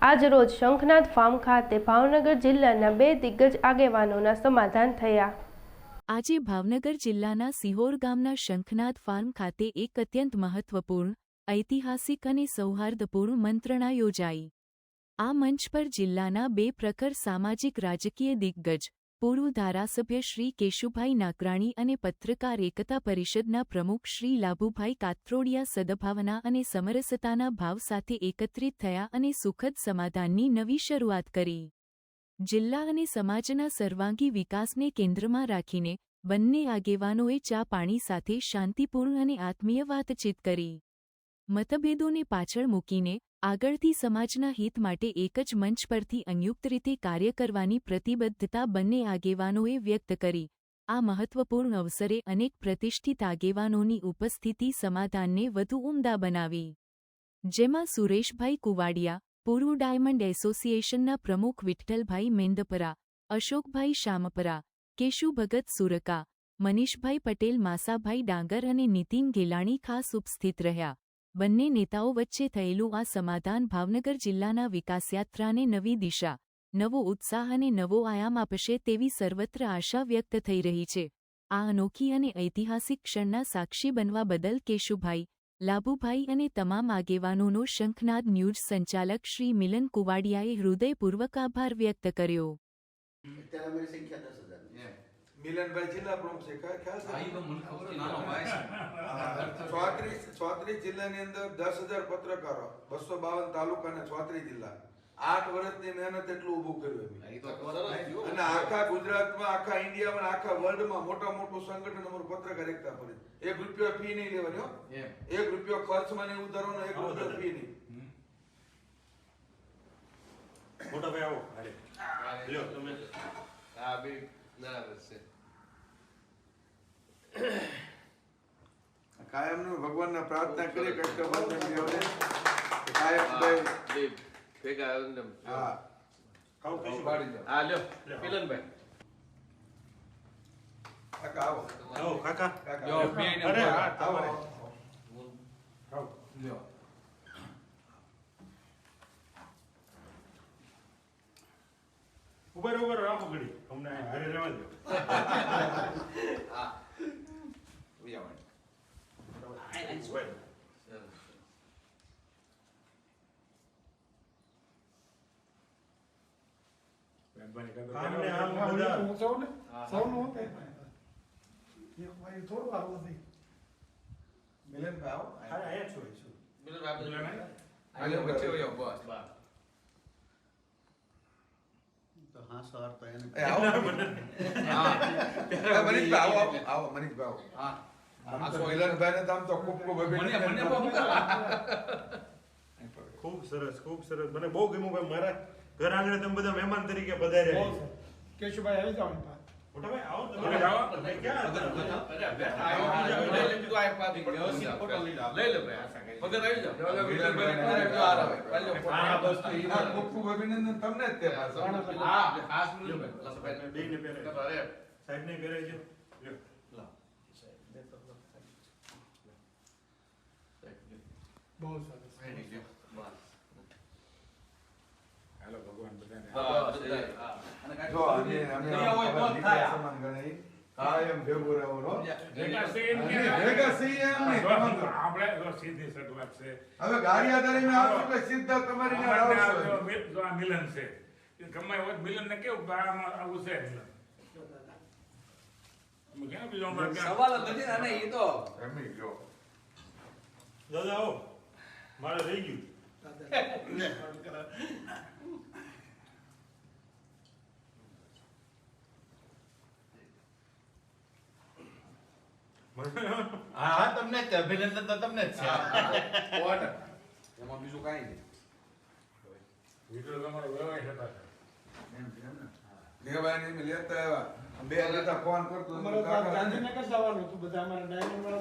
આજ રોજ શંખનાદ ફાર્મ ખાતે ભાવનગર જિલ્લાના 2 દિગ્ગજ આગેવાનોના સમાધાન થયા। આજે ભાવનગર જિલ્લાના સિહોર ગામના શંખનાદ ફાર્મ ખાતે એક અત્યંત મહત્વપૂર્ણ, ઐતિહાસિક અને સૌહાર્દપૂર્ણ મંત્રણા યોજાઈ। આ મંચ પર જિલ્લાના 2 પ્રખર સામાજિક રાજકીય દિગ્ગજ, પૂર્વ ધારાસભ્ય શ્રી કેશુભાઈ નાકરાણી અને પત્રકાર એકતા પરિષદના પ્રમુખ શ્રી લાભુભાઈ કાત્રોડિયા સદભાવના અને સમરસતાના ભાવ સાથે એકત્રિત થયા અને સુખદ સમાધાનની નવી શરૂઆત કરી। જિલ્લા અને સમાજના સર્વાંગી વિકાસને કેન્દ્રમાં રાખીને બંને આગેવાનોએ ચા પાણી સાથે શાંતિપૂર્ણ અને આત્મીય વાતચીત કરી। મતભેદોને પાછળ મૂકીને આગળથી સમાજના હિત માટે એક જ મંચ પરથી સંયુક્ત રીતે કાર્ય કરવાની પ્રતિબદ્ધતા બંને આગેવાનોએ વ્યક્ત કરી। આ મહત્વપૂર્ણ અવસરે અનેક પ્રતિષ્ઠિત આગેવાનોની ઉપસ્થિતિ સમાધાનને વધુ ઉમદા બનાવી, જેમાં સુરેશભાઈ કુવાડિયા, પૂર્વ ડાયમંડ એસોસિએશનના પ્રમુખ વિઠ્ઠલભાઈ મેંદપરા, અશોકભાઈ શામપરા, કેશુ ભગત સુરકા, મનીષભાઈ પટેલ, માસાભાઈ ડાંગર અને નીતિન ગેલાણી ખાસ ઉપસ્થિત રહ્યા। બંને નેતાઓ વચ્ચે થયેલું આ સમાધાન ભાવનગર જિલ્લાના વિકાસયાત્રાને નવી દિશા, નવો ઉત્સાહ અને નવો આયામ આપશે તેવી સર્વત્ર આશા વ્યક્ત થઈ રહી છે। આ અનોખી અને ઐતિહાસિક ક્ષણના સાક્ષી બનવા બદલ કેશુભાઈ, લાભુભાઈ અને તમામ આગેવાનોનો શંખનાદ ન્યૂઝ સંચાલક શ્રી મિલન કુવાડિયાએ હૃદયપૂર્વક આભાર વ્યક્ત કર્યો। मिलन भाई जिला प्रमुख से क्या चौधरी जिला ની અંદર 10,000 પત્રકારો 252 તાલુકા અને 34 જિલ્લા 8 વર્ષની મહેનત એટલું ઊભું કર્યું અને આખા ગુજરાતમાં, આખા ઇન્ડિયામાં, આખા વર્લ્ડમાં મોટું સંગઠન અમારું પત્રકાર એકતા પરિષદ। 1 રૂપિયો ફી નહીં લેવાની હો, 1 રૂપિયો ખર્ચમાં નહીં ઉધારવાનો, 1 રૂપિયો ફી નહીં। મોટા ભાઈ આવો, હાલે લ્યો તમે આ બી બરાબર છે। કાયમનું ભગવાનને પ્રાર્થના કરી કષ્ટબંધન કાયમ બે ભેગા હા ખાવ કશું પાડી દો। આ લ્યો મિલનભાઈ, કાકા આવો, આવો કાકા, જો બે ને અરે હા આવો ખાવ લ્યો ઉપર રાખો ઘડી, અમને ઘરે રહેવા દો। હા ઉયાવણ મહેરબાની કરો આમને આમ બધા હું સૌને સૌનું કે એક ભાઈ થોડું આવું નથી મિલન ભાઈ આવો અરે આયા છો છું મિલનભાઈ આ લ્યો વચ્ચે ઉયો બસ તો હા સર તો એને એ આવો હા મનીષભાઈ આવો મનીષભાઈ આવો હા આ તો મિલનભાઈ ને તો ખૂબ અભિનંદન। ખૂબ સરસ મને બહુ ગમ્યું ભાઈ। મારા ઘર આંગણે તમે બધા મહેમાન તરીકે પધાર્યા। કેશુભાઈ આવી જાવ ને મોટા ભાઈ આવો તમે જાઓ, તમે ક્યાં હતા? અરે બેઠા આવ્યો લઈ લે તું આ પાડી વ્યવસ્થિત ફોટો લઈ લે ભાઈ પગર આવી જાવ મિલનભાઈ જો આ આવે પહેલો હા બસ ખૂબ અભિનંદન તમને જ તે પાછો। હા ખાસ મિલનભાઈ બેયને પહેરાય, અરે સાહેબને પહેરાય છે લ્યો બહુ સરસ હાલો ભગવાન બધાને જો અમે સમાન ગણાઈ કાયમ ભેગું રહેવું ભેગા સહી એમ નહીં આપણે સીધી શરૂઆત છે। હવે ગારિયાદારી મેં આવશો કે સીધા તમારી ને આવશો। જો આ મિલન છે એ ગમે હોય મિલન ને કેવું આમાં આવું છે મિલન ક્યાં બીજો સવાલ જ નથી ને એ તો એમની જો દાદા આવો, મારે રહી ગયું હા તમને જ અભિનંદન તો તમને જ છે। એમાં બીજું કાંઈ નહીં। વિડિયો તમારો વ્યવહાર હતા દેવાની મેં લેતા આવ્યા બે લેતા ફોન કરતો અમારે ગાંધીનગર જવાનું હતું બધા અમારા ડાયમંડ